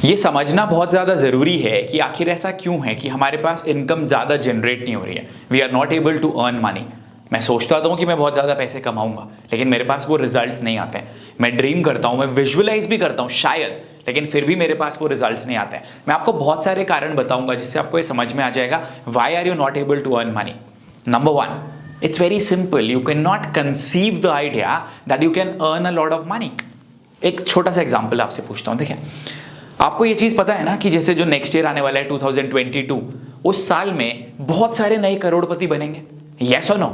ये समझना बहुत ज़्यादा ज़रूरी है कि आखिर ऐसा क्यों है कि हमारे पास इनकम ज़्यादा जनरेट नहीं हो रही है। We are not able to earn money. मैं सोचता हूँ कि मैं बहुत ज़्यादा पैसे कमाऊंगा, लेकिन मेरे पास वो रिजल्ट नहीं आते हैं। मैं ड्रीम करता हूँ, मैं विजुअलाइज भी करता हूँ शायद, लेकिन फिर भी मेरे पास वो रिजल्ट नहीं आते हैं। मैं आपको बहुत सारे कारण बताऊंगा जिससे आपको ये समझ में आ जाएगा why are you not able to earn money. Number one, it's very simple. You cannot conceive the idea that you can earn a lot of money. एक छोटा सा एग्जांपल आपसे पूछता हूँ। देखिए, आपको ये चीज़ पता है ना कि जैसे जो नेक्स्ट ईयर आने वाला है 2022, उस साल में बहुत सारे नए करोड़पति बनेंगे। येस और नो?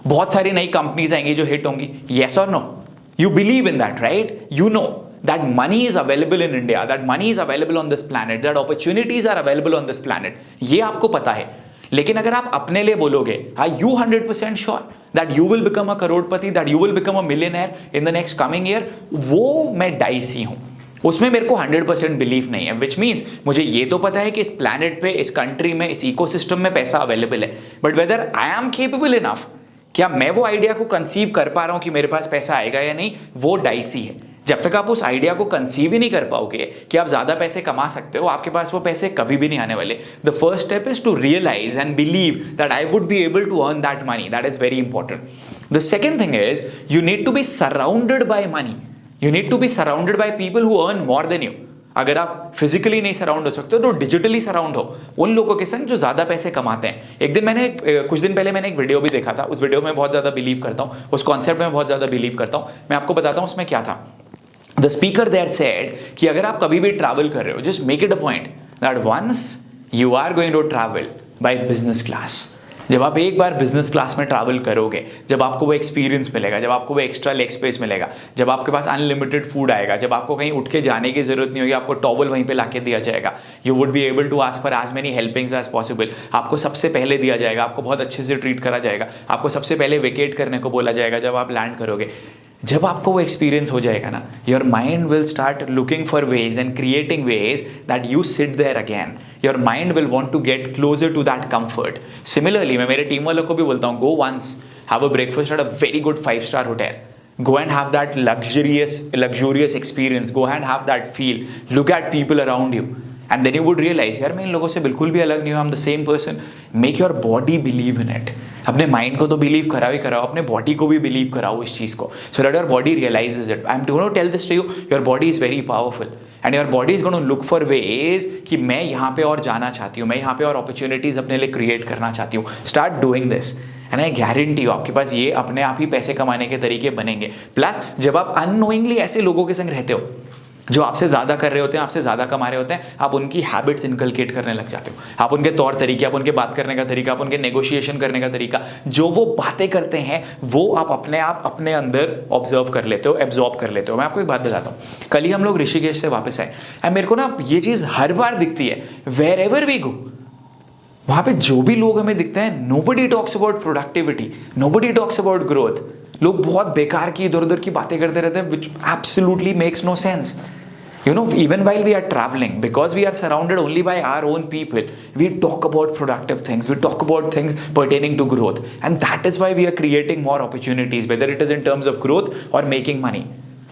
बहुत सारी नई कंपनीज आएंगी जो हिट होंगी। येस और no? You believe in that, right? You know that money is available in India, that money is available on this planet, that opportunities are available on this planet. ये आपको पता है। लेकिन अगर आप अपने लिए बोलोगे, are you 100% sure that you will become a Crorepati, that you will become a millionaire in the next coming year? वो मैं डाइसी हूँ, उसमें मेरे को 100% बिलीव नहीं है। विच मीन्स मुझे ये तो पता है कि इस प्लैनेट पे, इस कंट्री में, इस इकोसिस्टम में पैसा अवेलेबल है, but whether I am capable enough, क्या मैं वो आइडिया को कंसीव कर पा रहा हूँ कि मेरे पास पैसा आएगा या नहीं, वो डाइसी है। जब तक आप उस आइडिया को कंसीव ही नहीं कर पाओगे कि आप ज्यादा पैसे कमा सकते हो, आपके पास वो पैसे कभी भी नहीं आने वाले। The first step is to realise and believe that I would be able to earn that money. That is very important. The second thing is you need to be surrounded by money. You need to be surrounded by people who earn more than you. अगर आप physically नहीं surround हो सकते तो digitally surround हो उन लोगों के संग जो ज्यादा पैसे कमाते हैं। कुछ दिन पहले मैंने एक वीडियो भी देखा था। उस वीडियो में बहुत ज्यादा बिलीव करता हूँ, उस कॉन्सेप्ट में बहुत ज्यादा बिलीव करता हूँ। मैं आपको बताता हूँ उसमें क्या था। द स्पीकर देयर सेड कि अगर आप कभी भी ट्रैवल कर रहे हो, just make it a point that once you are going to travel by business class. जब आप एक बार बिजनेस क्लास में ट्रैवल करोगे, जब आपको वो एक्सपीरियंस मिलेगा, जब आपको वो एक्स्ट्रा लेग स्पेस मिलेगा, जब आपके पास अनलिमिटेड फूड आएगा, जब आपको कहीं उठ के जाने की जरूरत नहीं होगी, आपको टॉवल वहीं पे लाके दिया जाएगा, you would be able to ask for as many helpings as possible. आपको सबसे पहले दिया जाएगा, आपको बहुत अच्छे से ट्रीट करा जाएगा, आपको सबसे पहले वेकेट करने को बोला जाएगा जब आप लैंड करोगे। जब आपको वो एक्सपीरियंस हो जाएगा ना, your mind will start looking for ways and creating ways that you sit there again. Your mind will want to get closer to that comfort. Similarly मैं मेरे टीम वालों को भी बोलता हूँ, go once have a breakfast at a very good 5-star hotel. Go and have that luxurious experience. Go and have that feel. Look at people around you. And then you would realize, यार मैं इन लोगों से बिल्कुल भी अलग नहीं हूँ, I'm the same person. Make your body believe in it. अपने माइंड को तो बिलीव कराओ ही कराओ, अपने बॉडी को भी बिलीव कराओ इस चीज़ को, so that your body realizes it. I'm going to tell this to you. Your body is very powerful. And your body is going to look for ways कि मैं यहाँ पे और जाना चाहती हूँ, मैं यहाँ पे और अपॉर्चुनिटीज अपने लिए क्रिएट करना चाहती हूँ. Start doing this. And I guarantee हो आपके पास ये अपने आप ही पैसे कमाने के तरीके बनेंगे. प्लस जब आप अननोइंगली ऐसे लोगों के संग रहते हो जो आपसे ज़्यादा कर रहे होते हैं, आपसे ज़्यादा कमा रहे होते हैं, आप उनकी हैबिट्स इनकलकेट करने लग जाते हो. आप उनके तौर तरीके, आप उनके बात करने का तरीका, आप उनके नेगोशिएशन करने का तरीका, जो वो बातें करते हैं वो आप अपने अंदर ऑब्जर्व कर लेते हो, एब्जॉर्ब कर लेते हो. मैं आपको एक बात बताता हूँ. कल ही हम लोग ऋषिकेश से वापस आए एंड मेरे को ना ये चीज़ हर बार दिखती है, वेर एवर वी गो वहाँ पे जो भी लोग हमें दिखते हैं, nobody talks about productivity, nobody talks about growth. लोग बहुत बेकार की इधर उधर की बातें करते रहते हैं which absolutely makes no sense. You know, even while we are traveling, because we are surrounded only by our own people, we talk about productive things, we talk about things pertaining to growth, and that is why we are creating more opportunities, whether it is in terms of growth or making money.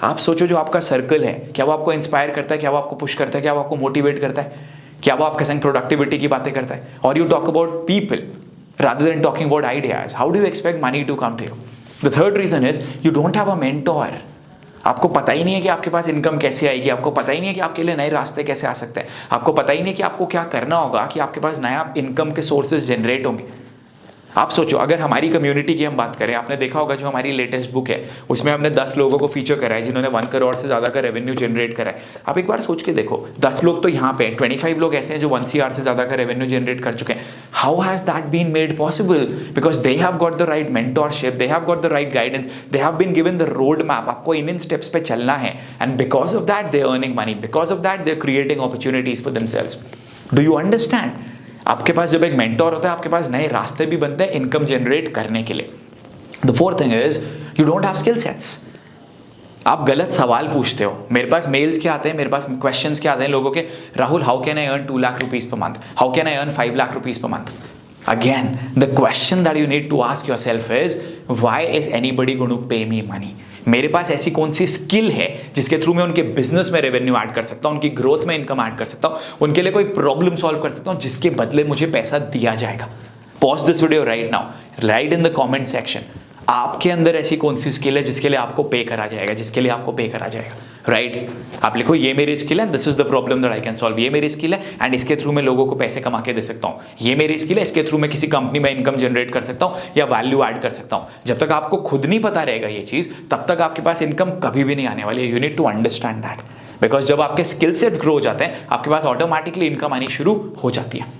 आप सोचो जो आपका circle है, क्या वो आपको inspire करता है, क्या वो आपको पुश करता है, क्या वो आपको मोटिवेट करता है, क्या वो आपके संग प्रोडक्टिविटी की बातें करता है? और you talk about people rather than talking about ideas. How do you expect money to come to you? The third reason is you don't have a mentor. आपको पता ही नहीं है कि आपके पास इनकम कैसे आएगी, आपको पता ही नहीं है कि आपके लिए नए रास्ते कैसे आ सकते हैं, आपको पता ही नहीं है कि आपको क्या करना होगा कि आपके पास नया इनकम के सोर्सेज जनरेट होंगे. आप सोचो, अगर हमारी कम्युनिटी की हम बात करें, आपने देखा होगा जो हमारी लेटेस्ट बुक है उसमें हमने 10 लोगों को फीचर करा है जिन्होंने 1 करोड़ से ज़्यादा का रेवेन्यू जनरेट करा है. आप एक बार सोच के देखो, 10 लोग तो यहाँ पे, 25 लोग ऐसे हैं जो 1 CR से ज़्यादा का रेवेन्यू जनरेट कर चुके हैं. How has that been made possible? Because they have got the right mentorship, they have got the right guidance, they have been given the road map. आपको इन स्टेप्स पे चलना है and because of that they earning money, because of that they are creating opportunities for themselves. Do you understand? आपके पास जब एक mentor होता है, आपके पास नए रास्ते भी बनते हैं इनकम जनरेट करने के लिए. The fourth thing is you don't have skill sets. आप गलत सवाल पूछते हो. मेरे पास मेल्स क्या आते हैं, मेरे पास क्वेश्चंस क्या आते हैं लोगों के, Rahul how can I earn 2 lakh rupees per month, how can I earn 5 lakh rupees per month. Again, the question that you need to ask yourself is, why is anybody going to pay me money? मेरे पास ऐसी कौन सी skill है जिसके through मैं उनके business में revenue add कर सकता हूं, उनकी ग्रोथ में इनकम ऐड कर सकता हूं, उनके लिए कोई प्रॉब्लम सॉल्व कर सकता हूं जिसके बदले मुझे पैसा दिया जाएगा। Pause this video right now, right in the comment section आपके अंदर ऐसी कौन सी स्किल है जिसके लिए आपको पे करा जाएगा, जिसके लिए आपको पे करा जाएगा, राइट? आप लिखो ये मेरी स्किल है, this is the problem that I can solve, ये मेरी स्किल है एंड इसके थ्रू मैं लोगों को पैसे कमा के दे सकता हूँ, ये मेरी स्किल है, इसके थ्रू मैं किसी कंपनी में इनकम जनरेट कर सकता हूँ या वैल्यू ऐड कर सकता हूँ। जब तक आपको खुद नहीं पता रहेगा ये चीज, तब तक आपके पास इनकम कभी भी नहीं आने वाली है। You need to understand that, because जब आपके स्किल सेट्स ग्रो हो जाते हैं, आपके पास ऑटोमेटिकली इनकम आनी शुरू हो जाती है।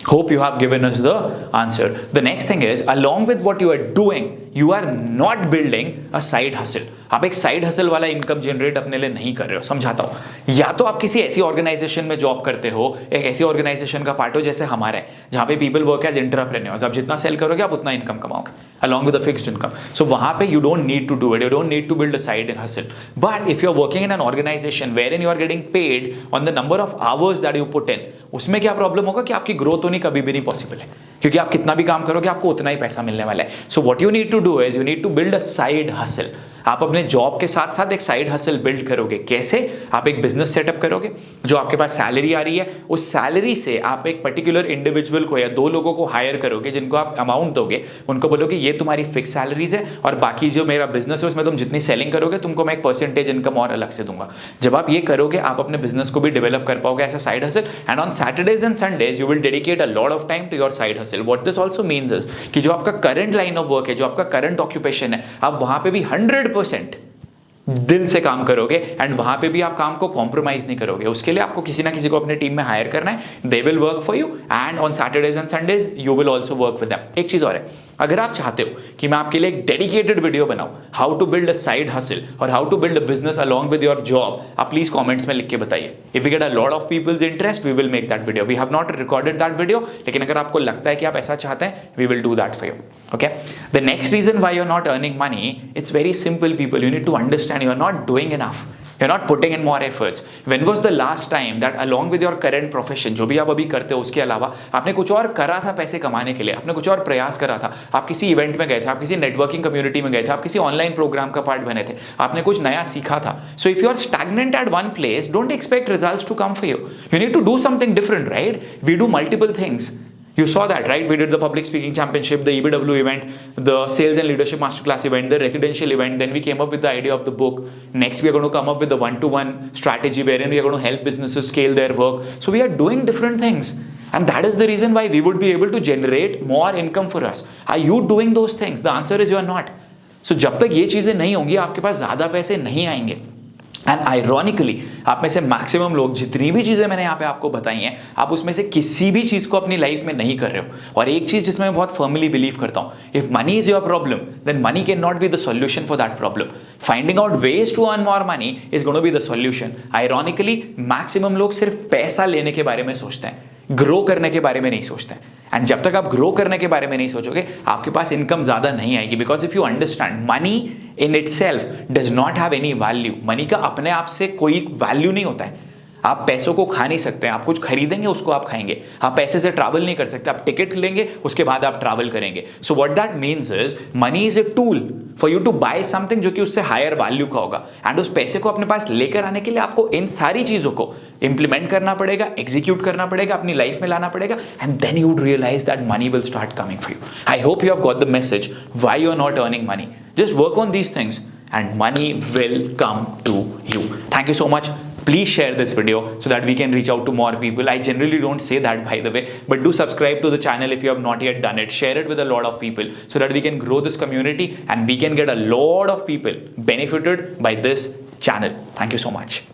Hope you have given us the answer. The next thing is, along with what you are doing, you are not building a side hustle. आप एक साइड हसल वाला इनकम जनरेट अपने लिए नहीं कर रहे हो। समझाता हूं, या तो आप किसी ऐसी ऑर्गेनाइजेशन में जॉब करते हो, एक ऐसी ऑर्गेनाइजेशन का पार्ट हो जैसे हमारा है, जहां पे पीपल वर्क एज एंटरप्रेन्योर्स। आप जितना सेल करोगे आप उतना income कमाओगे along with a fixed income. So वहां पे you don't need to do it, you don't need to build a side hustle. But if you're working in an organization wherein you are getting paid on the number of hours that you put in, उसमें क्या problem होगा कि आपकी growth होनी कभी भी नहीं possible है, क्योंकि आप कितना भी काम करोगे आपको उतना ही पैसा मिलने वाला है। So what you need to do is you need to build a side hustle. आप अपने जॉब के साथ साथ एक साइड हसल बिल्ड करोगे। कैसे? आप एक बिजनेस सेटअप करोगे, जो आपके पास सैलरी आ रही है, उस सैलरी से आप एक पर्टिकुलर इंडिविजुअल को या 2 लोगों को हायर करोगे, जिनको आप अमाउंट दोगे, उनको बोलोगे ये तुम्हारी फिक्स सैलरीज है और बाकी जो मेरा बिजनेस है उसमें तुम जितनी सेलिंग करोगे तुमको मैं एक परसेंटेज इनकम और अलग से दूंगा। जब आप ये करोगे आप अपने बिजनेस को भी डेवलप कर पाओगे as a side hustle, and on Saturdays and Sundays you will dedicate a lot of time to your side hustle. What this also means is कि जो आपका करंट लाइन ऑफ वर्क है, जो आपका करंट ऑक्यूपेशन है, आप वहां पे भी 100% दिल से काम करोगे एंड वहां पे भी आप काम को कॉम्प्रोमाइज नहीं करोगे। उसके लिए आपको किसी ना किसी को अपने टीम में हायर करना है, they will work for you and on Saturdays and Sundays you will also work with them. एक चीज और है, अगर आप चाहते हो कि मैं आपके लिए एक डेडिकेटेड वीडियो बनाऊं, how to build a side hustle और how to build a business along with your job, आप प्लीज कमेंट्स में लिख के बताइए। If we get a lot of people's interest we will make that video. We have not recorded that video, लेकिन अगर आपको लगता है कि आप ऐसा चाहते हैं, we will do that for you. Okay, the next reason why you are not earning money, it's very simple people, you need to understand you are not doing enough. You're not putting in more efforts. When was the last time that along with your current profession, जो भी आप अभी करते हो उसके अलावा आपने कुछ और करा था पैसे कमाने के लिए, आपने कुछ और प्रयास करा था, आप किसी इवेंट में गए थे, आप किसी नेटवर्किंग कम्युनिटी में गए थे, आप किसी ऑनलाइन प्रोग्राम का पार्ट बने थे, आपने कुछ नया सीखा था। So if you are stagnant at one place, don't expect results to come for you. You need to do something different, right? We do multiple things. You saw that, right? We did the public speaking championship, the EBW event, the sales and leadership masterclass event, the residential event. Then we came up with the idea of the book. Next, we are going to come up with the one-to-one strategy wherein we are going to help businesses scale their work. So we are doing different things. And that is the reason why we would be able to generate more income for us. Are you doing those things? The answer is you are not. So जब तक ये चीजें नहीं होंगी, आपके पास ज्यादा पैसे नहीं आएंगे। एंड आयरॉनिकली आप में से मैक्सिमम लोग जितनी भी चीजें मैंने यहाँ पे आपको बताई हैं, आप उसमें से किसी भी चीज को अपनी लाइफ में नहीं कर रहे हो। और एक चीज जिसमें मैं बहुत फर्मली बिलीव करता हूँ, if money is your problem then money can not be the solution for that problem. Finding out ways to earn more money is going to be the solution. Ironically maximum लोग सिर्फ पैसा लेने के बारे में सोचते हैं, ग्रो करने के बारे में नहीं सोचते हैं। एंड जब तक आप ग्रो करने के बारे में नहीं सोचोगे, आपके पास इनकम ज्यादा नहीं आएगी। Because if you understand money in itself does not have any value. Money का अपने आप से कोई वैल्यू नहीं होता है। आप पैसों को खा नहीं सकते हैं, आप कुछ खरीदेंगे उसको आप खाएंगे। आप पैसे से ट्रैवल नहीं कर सकते, आप टिकट लेंगे उसके बाद आप ट्रैवल करेंगे। So what that means is money is a tool for you to buy something जो कि उससे हायर वैल्यू का होगा। एंड उस पैसे को अपने पास लेकर आने के लिए आपको इन सारी चीजों को इंप्लीमेंट करना पड़ेगा, एग्जीक्यूट करना पड़ेगा, अपनी लाइफ में लाना पड़ेगा, and then you would realise that money will start coming for you. I hope you have got the message why you are not earning money. Just work on these things and money will come to you. Thank you so much. Please share this video so that we can reach out to more people. I generally don't say that, by the way, but do subscribe to the channel if you have not yet done it. Share it with a lot of people so that we can grow this community and we can get a lot of people benefited by this channel. Thank you so much.